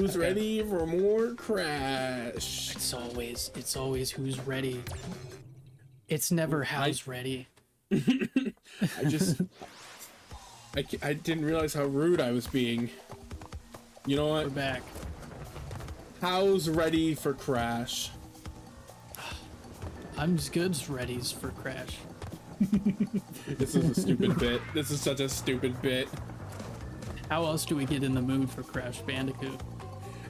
Who's ready for more Crash? It's always who's ready. It's never how's ready. I didn't realize how rude I was being. You know what? We're back. How's ready for Crash? I'm as good as ready's for Crash. This is a stupid bit. This is such a stupid bit. How else do we get in the mood for Crash Bandicoot?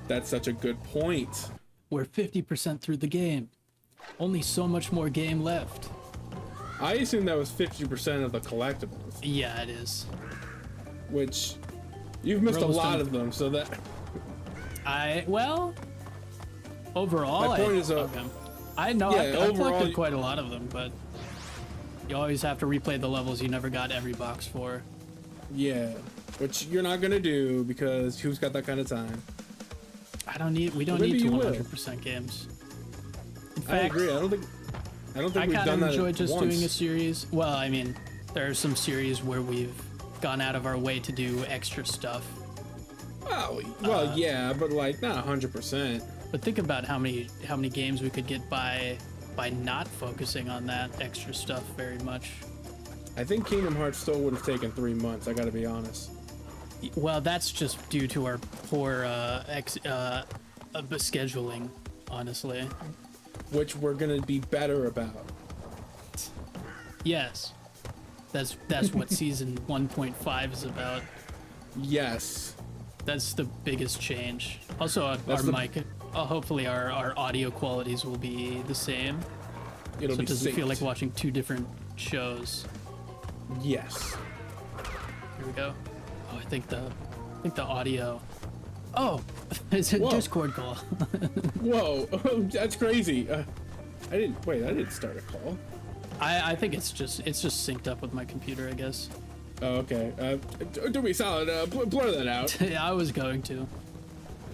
That's such a good point. We're 50% through the game. Only so much more game left. I assume that was 50% of the collectibles. Yeah, it is. Which, you've missed a lot of them, so that... Well, overall, my point is, okay. I know, yeah, I've collected quite a lot of them, but you always have to replay the levels you never got every box for. Yeah, which you're not gonna do because who's got that kind of time? We don't need to 100% games. In fact, I agree. I don't think we've done that. I kind of enjoy just doing a series. Well, I mean, there are some series where we've gone out of our way to do extra stuff. Well, yeah, but like not 100%. But think about how many games we could get by not focusing on that extra stuff very much. I think Kingdom Hearts still would have taken 3 months. I got to be honest. Well, that's just due to our poor scheduling, honestly. Which we're gonna be better about. Yes, that's what season 1.5 is about. Yes, that's the biggest change. Also, our mic. Hopefully, our audio qualities will be the same. So it doesn't feel like watching two different shows. Yes. Here we go. Oh, I think the audio. Oh, it's a Discord call. Whoa, that's crazy. I didn't start a call. I think it's just synced up with my computer, I guess. Oh, okay. Do me a solid. Blur that out. Yeah, I was going to.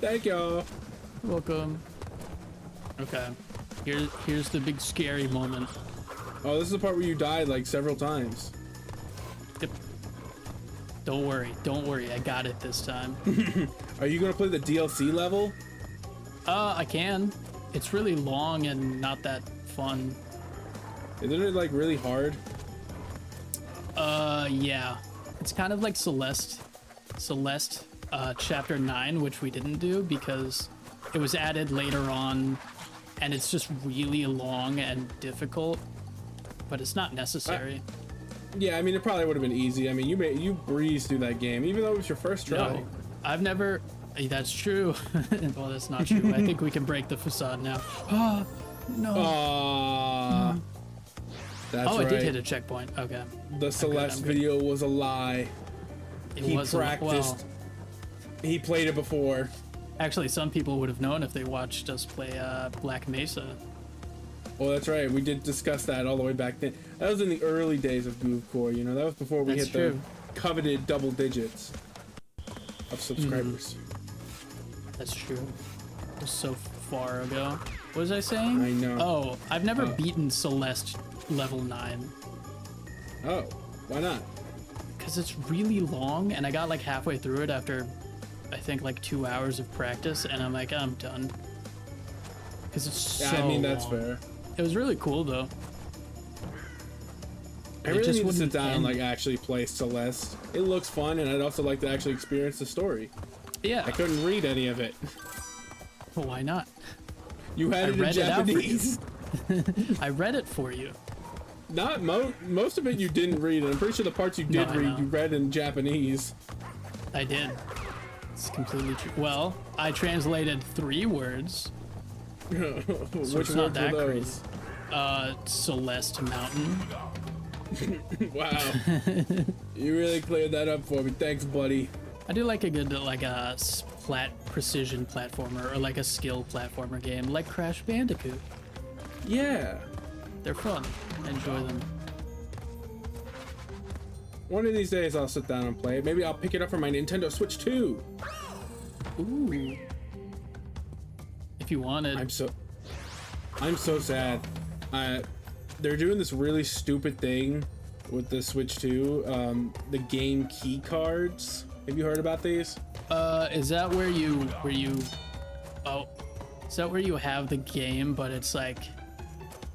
Thank y'all. Welcome. Okay. Here's the big scary moment. Oh, this is the part where you died like several times. Yep. Don't worry, I got it this time. Are you gonna play the DLC level? I can. It's really long and not that fun. Isn't it like really hard? Yeah. It's kind of like Celeste, chapter 9, which we didn't do because it was added later on, and it's just really long and difficult, but it's not necessary. Yeah, I mean, it probably would have been easy. I mean, you breezed through that game, even though it was your first try. No, I've never... That's true. Well, that's not true. I think we can break the facade now. Oh, no. That's right. I did hit a checkpoint. Okay. The Celeste video was a lie. He practiced. He played it before. Actually, some people would have known if they watched us play Black Mesa. Well, that's right. We did discuss that all the way back then. That was in the early days of Groovcore, you know? That was before we hit the coveted double digits of subscribers. That's true. It was so far ago. What was I saying? I know. Oh, I've never beaten Celeste level 9. Oh, why not? Because it's really long, and I got like halfway through it after, I think, like 2 hours of practice, and I'm like, I'm done. Because it's so I mean, that's long. fair. It was really cool, though. I really need to sit down and like actually play Celeste. It looks fun, and I'd also like to actually experience the story. Yeah. I couldn't read any of it. Well, why not? You had it in Japanese. I read it for you. Not most of it you didn't read, and I'm pretty sure the parts you did read, you read in Japanese. I did. It's completely true. Well, I translated 3 words. So Which it's not words that were crazy. Celeste Mountain. Wow. You really cleared that up for me. Thanks, buddy. I do like a good precision platformer or like a skill platformer game like Crash Bandicoot. Yeah. They're fun. I enjoy them. One of these days I'll sit down and play it. Maybe I'll pick it up for my Nintendo Switch 2. Ooh. If you wanted. I'm so sad. They're doing this really stupid thing with the Switch 2. The game key cards. Have you heard about these? Is that where you oh, is that where you have the game, but it's like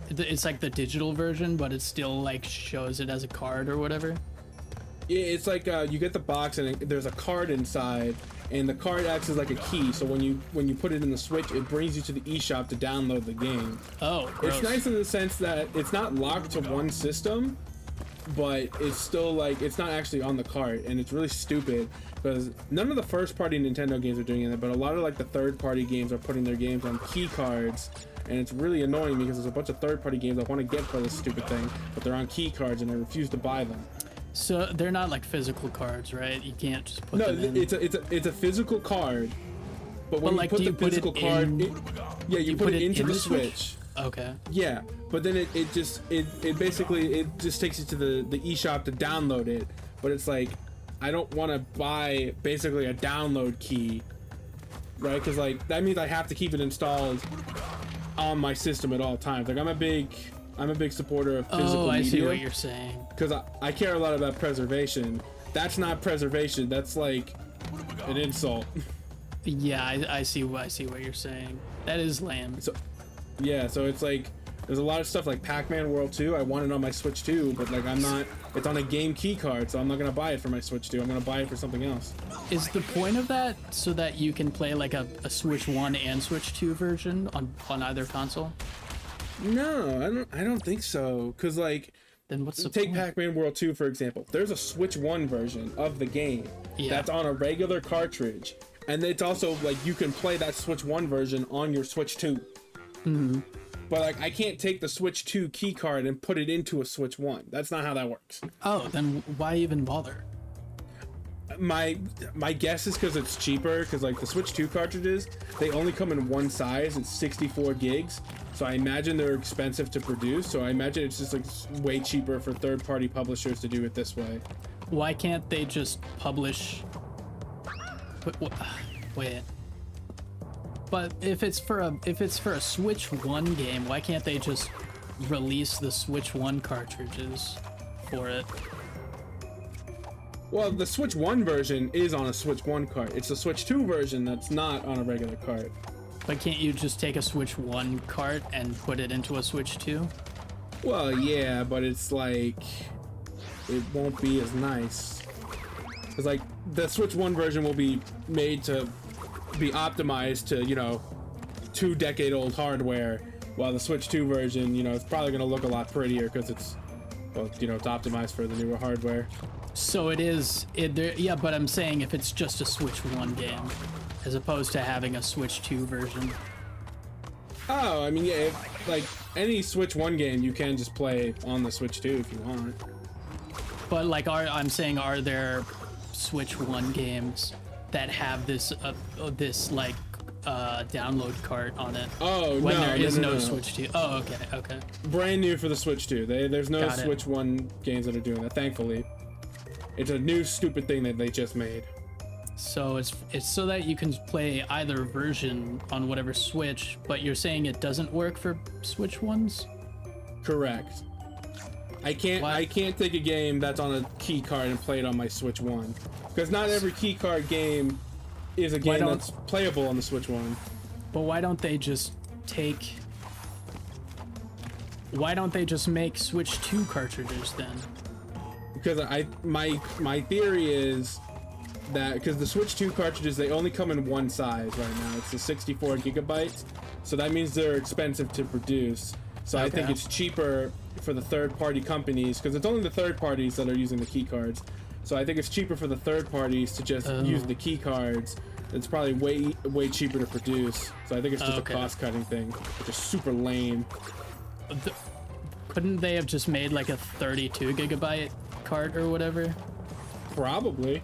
the digital version, but it still like shows it as a card or whatever? Yeah, it's like you get the box and there's a card inside, and the card acts as like a key. So when you put it in the Switch, it brings you to the eShop to download the game. Oh, gross. It's nice in the sense that it's not locked to one system, but it's still like it's not actually on the cart, and it's really stupid because none of the first-party Nintendo games are doing it, but a lot of like the third-party games are putting their games on key cards, and it's really annoying because there's a bunch of third-party games I want to get for this stupid thing, but they're on key cards and I refuse to buy them. So they're not like physical cards, right? You can't just put them in. It's a physical card, but when like, you put the physical card, you put it into the Switch. Okay. Yeah, but then it just basically takes you to the eShop to download it, but it's like I don't want to buy basically a download key, right? Because like that means I have to keep it installed on my system at all times. Like I'm a big supporter of physical media. I see what you're saying. Because I care a lot about preservation. That's not preservation. That's like an insult. Yeah, I see what you're saying. That is lame. So, yeah, so it's like there's a lot of stuff like Pac-Man World 2. I want it on my Switch 2, but like I'm not. It's on a game key card, so I'm not gonna buy it for my Switch 2. I'm gonna buy it for something else. Is the point of that so that you can play like a Switch 1 and Switch 2 version on either console? No, I don't think so. Cause like, then what's the take point? Pac-Man World 2 for example. There's a Switch 1 version of the game that's on a regular cartridge, and it's also like you can play that Switch 1 version on your Switch 2. Mm-hmm. But like I can't take the Switch 2 key card and put it into a Switch 1. That's not how that works. Oh, then why even bother? My guess is because it's cheaper, because like the Switch 2 cartridges, they only come in one size. It's 64 gigs, so I imagine they're expensive to produce, so I imagine it's just like way cheaper for third-party publishers to do it this way. Why can't they just publish wait, but if it's for a Switch 1 game, why can't they just release the Switch 1 cartridges for it? Well, the Switch 1 version is on a Switch 1 cart. It's the Switch 2 version that's not on a regular cart. But can't you just take a Switch 1 cart and put it into a Switch 2? Well, yeah, but it's like it won't be as nice. It's like the Switch 1 version will be made to be optimized to, 2-decade-old hardware, while the Switch 2 version, it's probably going to look a lot prettier because it's, well, it's optimized for the newer hardware. So yeah, but I'm saying if it's just a Switch 1 game, as opposed to having a Switch 2 version. Oh, I mean, yeah, like any Switch 1 game you can just play on the Switch 2 if you want. But like, I'm saying, are there Switch 1 games that have this download cart on it? Oh, when no, there is no. Switch 2. Oh, okay. Brand new for the Switch 2. There's no Switch 1 games that are doing that, thankfully. It's a new stupid thing that they just made. So it's so that you can play either version on whatever Switch, but you're saying it doesn't work for Switch ones? Correct. I can't take a game that's on a key card and play it on my Switch 1. Because not every key card game is a game that's playable on the Switch 1. But why don't they just make Switch 2 cartridges then? Because my theory is that because the Switch 2 cartridges, they only come in one size right now. It's the 64 gigabytes, so that means they're expensive to produce. So okay. I think it's cheaper for the third-party companies, because it's only the third parties that are using the key cards. So I think it's cheaper for the third parties to just use the key cards. It's probably way cheaper to produce. So I think it's just a cost-cutting thing, which is super lame. Couldn't they have just made like a 32 gigabyte cart or whatever? Probably.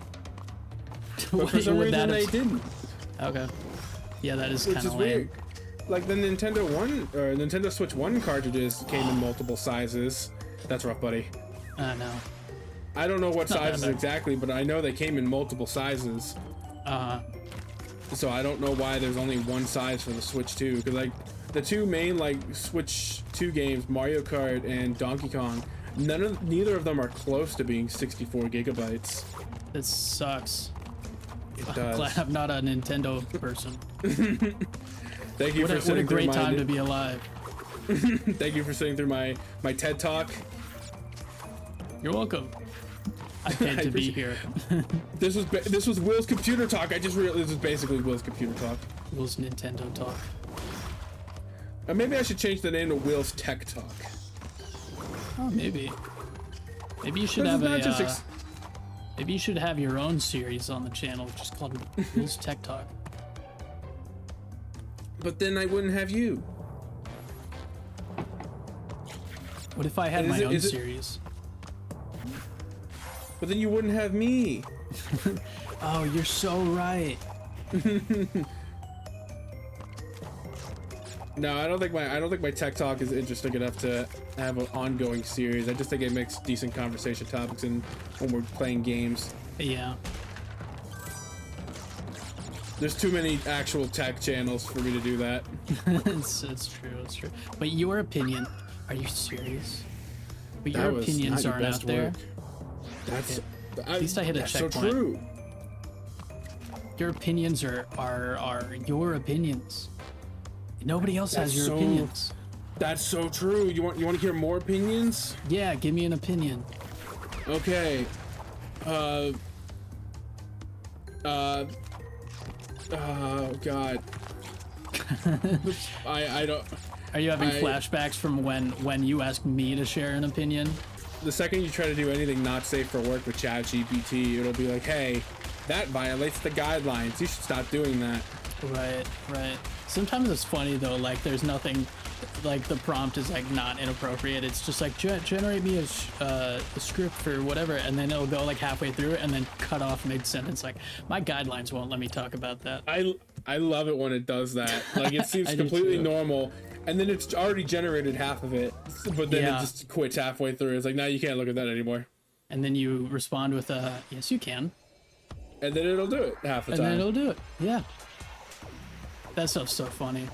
But for some reason they didn't. Okay. Yeah, that is kind of lame. Weird. Like the Nintendo Switch 1 cartridges came in multiple sizes. That's rough, buddy. No. I don't know what sizes exactly, but I know they came in multiple sizes. So I don't know why there's only one size for the Switch 2, because like the two main like Switch 2 games, Mario Kart and Donkey Kong, neither of them are close to being 64 gigabytes. That sucks. It I'm does. glad I'm not a Nintendo person. Thank you for sitting through what a great time to be alive. Thank you for sitting through my TED Talk. You're welcome. I paid to be here. This was Will's computer talk. I just realized this is basically Will's computer talk. Will's Nintendo talk. Maybe I should change the name to Will's Tech Talk. Oh, maybe. Maybe you should have maybe you should have your own series on the channel, just called Will's Tech Talk. But then I wouldn't have you. What if I had my own series? But then you wouldn't have me. Oh, you're so right. No, I don't think my tech talk is interesting enough to have an ongoing series. I just think it makes decent conversation topics when we're playing games. Yeah. There's too many actual tech channels for me to do that. It's true. It's true. But your opinion, are you serious? But your opinions aren't out there. That's at least I hit a checkpoint. So true. Your opinions are your opinions. Nobody else has your opinions. That's so true. You want to hear more opinions? Yeah, give me an opinion. Okay. Oh God. I don't. Are you having flashbacks from when you asked me to share an opinion? The second you try to do anything not safe for work with ChatGPT, it'll be like, hey, that violates the guidelines. You should stop doing that. Right. Sometimes it's funny though, like there's nothing, like the prompt is like not inappropriate. It's just like generate me a script for whatever, and then it'll go like halfway through it and then cut off mid-sentence. Like my guidelines won't let me talk about that. I love it when it does that. Like it seems completely normal, and then it's already generated half of it, but then it just quits halfway through. It's like, now you can't look at that anymore. And then you respond with yes you can. And then it'll do it half the time. And then it'll do it. Yeah. That stuff's so funny.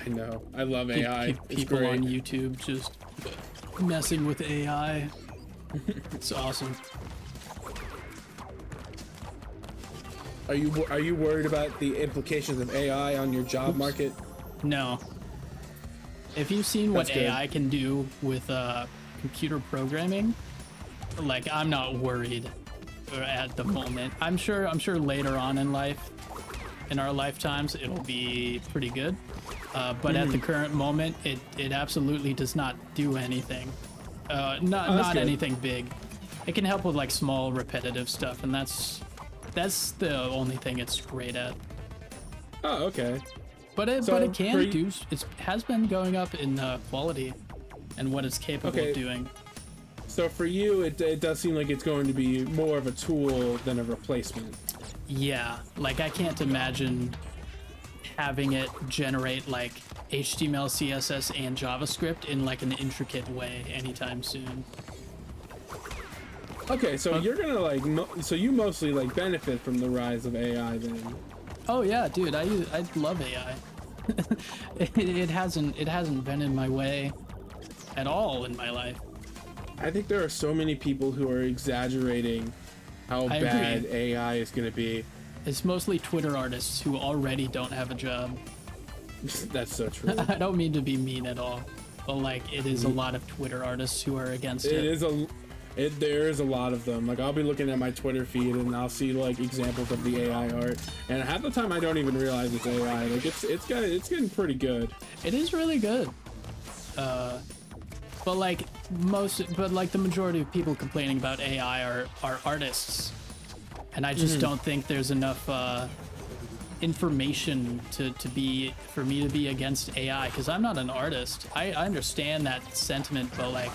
I know. I love AI. People on YouTube just messing with AI. It's awesome. Are you worried about the implications of AI on your job market? No. If you've seen what AI can do with computer programming, like I'm not worried at the moment. I'm sure later on in life, in our lifetimes, it'll be pretty good. But at the current moment, it absolutely does not do anything. Not anything big. It can help with like small repetitive stuff, and that's the only thing it's great at. Oh, okay. But it can do. It has been going up in quality and what it's capable of doing. So for you, it does seem like it's going to be more of a tool than a replacement. Yeah, like I can't imagine having it generate like HTML, CSS, and JavaScript in like an intricate way anytime soon. Okay, so you're gonna like, so you mostly like benefit from the rise of AI then? Oh yeah, dude, I love AI. it hasn't been in my way at all in my life. I think there are so many people who are exaggerating how bad AI is gonna be. It's mostly Twitter artists who already don't have a job. That's so true. I don't mean to be mean at all, but like it is a lot of Twitter artists who are against it. There is a lot of them. Like I'll be looking at my Twitter feed and I'll see like examples of the AI art, and half the time I don't even realize it's AI. Like it's getting pretty good. It is really good. But like the majority of people complaining about AI are artists, and I just don't think there's enough information for me to be against AI, because I'm not an artist. I understand that sentiment, but like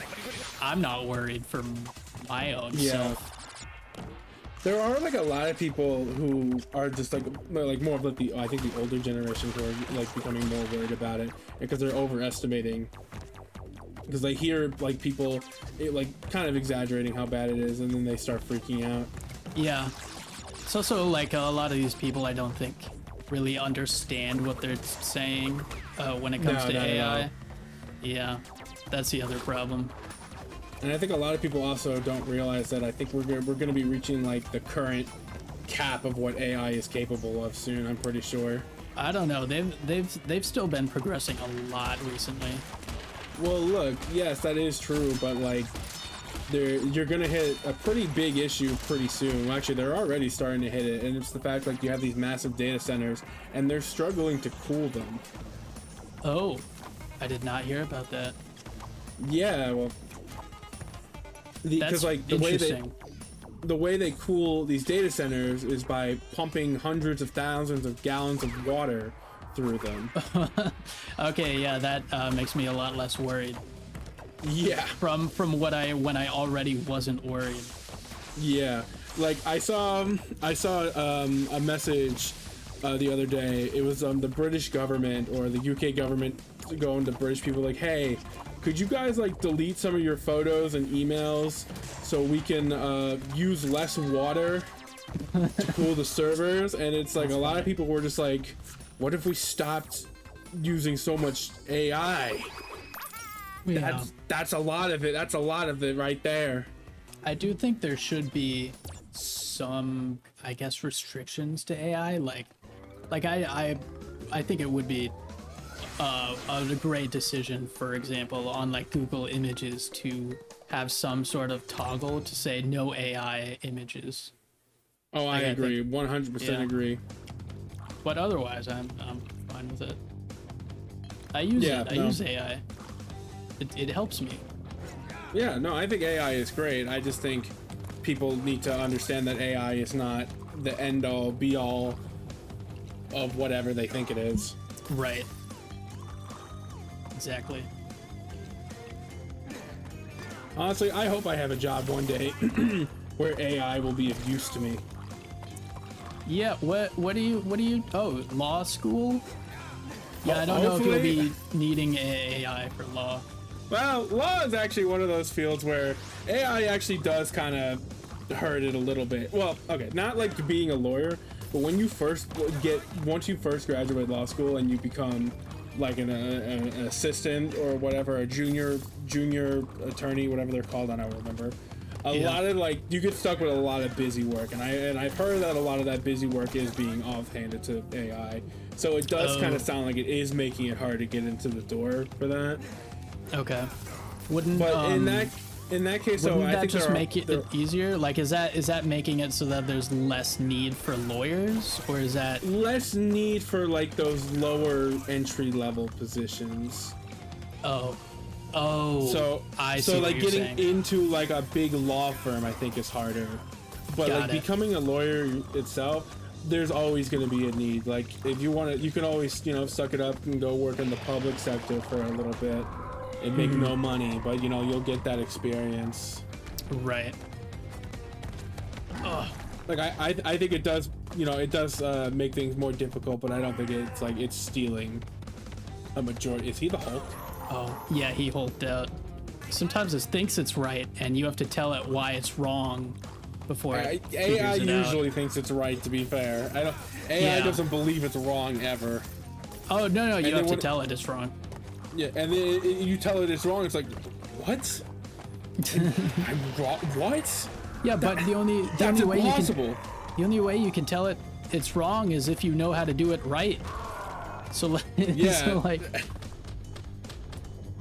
I'm not worried for my own self. There are like a lot of people who are just like more of like I think the older generation who are like becoming more worried about it because they're overestimating. Because they hear like people like kind of exaggerating how bad it is, and then they start freaking out. Yeah. It's also like a lot of these people I don't think really understand what they're saying when it comes to AI. Yeah, that's the other problem. And I think a lot of people also don't realize that I think we're going to be reaching like the current cap of what AI is capable of soon, I'm pretty sure. I don't know. They've still been progressing a lot recently. Well, look, yes, that is true, but like, you're gonna hit a pretty big issue pretty soon. Well, actually, they're already starting to hit it, and it's the fact like you have these massive data centers, and they're struggling to cool them. Oh, I did not hear about that. Yeah, well, because like the way they cool these data centers is by pumping hundreds of thousands of gallons of water through them. Okay, yeah, that makes me a lot less worried. Yeah. From when I already wasn't worried. Yeah, like I saw a message the other day. It was the British government or the UK government going to British people like, hey, could you guys like delete some of your photos and emails so we can use less water to cool the servers? And it's like a lot of people were just like, what if we stopped using so much AI? Yeah. That's a lot of it. That's a lot of it right there. I do think there should be some, I guess, restrictions to AI. Like I think it would be a great decision, for example, on like Google Images to have some sort of toggle to say no AI images. Oh, I agree. 100% agree. But otherwise, I'm fine with it. I use it. I use AI. It helps me. Yeah, no, I think AI is great. I just think people need to understand that AI is not the end all be all of whatever they think it is. Right. Exactly. Honestly, I hope I have a job one day where AI will be of use to me. Yeah, what do you oh, law school? Yeah, I don't know if you'll be needing AI for law. Well, law is actually one of those fields where AI actually does kind of hurt it a little bit. Well, okay, not like being a lawyer, but when you once you first graduate law school and you become like an assistant or whatever, a junior attorney, whatever they're called, I don't remember. A lot of like, you get stuck with a lot of busy work, and I've heard that a lot of that busy work is being offhanded to AI. So it does kind of sound like it is making it hard to get into the door for that. Okay. But in that case, so I think just make it easier. Like, is that making it so that there's less need for lawyers, or is that less need for like those lower entry level positions? Oh, so I see. So like getting saying. into like a big law firm, I think is harder. But like becoming a lawyer itself, there's always going to be a need. Like if you want to, you can always suck it up and go work in the public sector for a little bit and make no money, but you'll get that experience. Right. Ugh. Like I think it does, it does make things more difficult, but I don't think it's like it's stealing a majority. Is he the Hulk? Oh yeah, he hulked out. Sometimes it thinks it's right, and you have to tell it why it's wrong before it AI usually out. thinks it's right. To be fair, AI doesn't believe it's wrong ever. Oh no, you have to tell it it's wrong. Yeah, and then you tell it it's wrong. It's like, what? I'm wrong. What? Yeah, but the only way you can tell it it's wrong is if you know how to do it right. So yeah, so like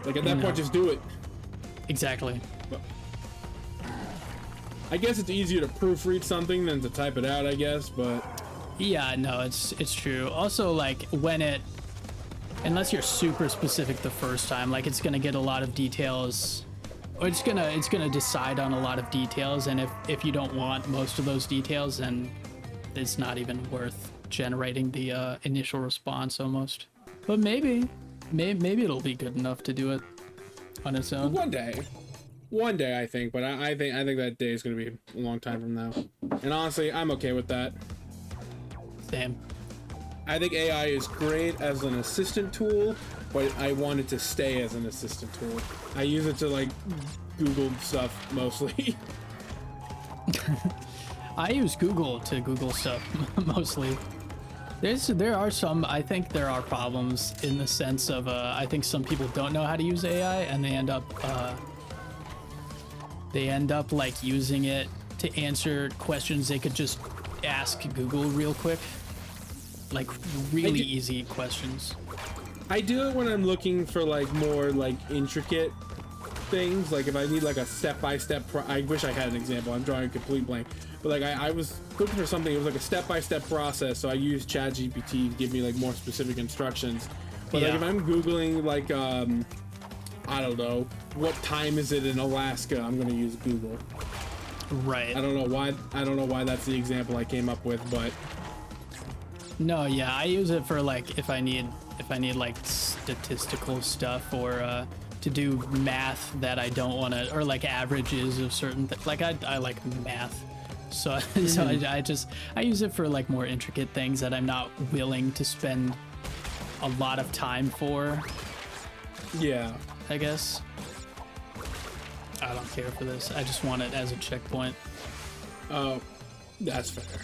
at that point, just do it. Exactly. But I guess it's easier to proofread something than to type it out, I guess, but yeah, no, it's true. Also, like unless you're super specific the first time, like it's gonna get a lot of details, or it's gonna decide on a lot of details, and if you don't want most of those details, then it's not even worth generating the initial response almost. But maybe it'll be good enough to do it on its own. One day I think, but I think that day is gonna be a long time from now, and honestly, I'm okay with that. Same. I think AI is great as an assistant tool, but I want it to stay as an assistant tool. I use it to like Google stuff mostly. I use Google to Google stuff mostly. I think there are problems in the sense of I think some people don't know how to use AI, and they end up like using it to answer questions they could just ask Google real quick. Like really easy questions. I do it when I'm looking for like more like intricate things. Like if I need like a step-by-step, I wish I had an example. I'm drawing a complete blank. But like I was looking for something. It was like a step-by-step process. So I used ChatGPT to give me like more specific instructions. But like if I'm Googling like I don't know, what time is it in Alaska? I'm gonna use Google. Right. I don't know why that's the example I came up with, but no, yeah, I use it for like if I need like statistical stuff or to do math that I don't want to, or like averages of certain like I like math. So so I use it for like more intricate things that I'm not willing to spend a lot of time for. yeah. I guess. I don't care for this. I just want it as a checkpoint. Oh, that's fair.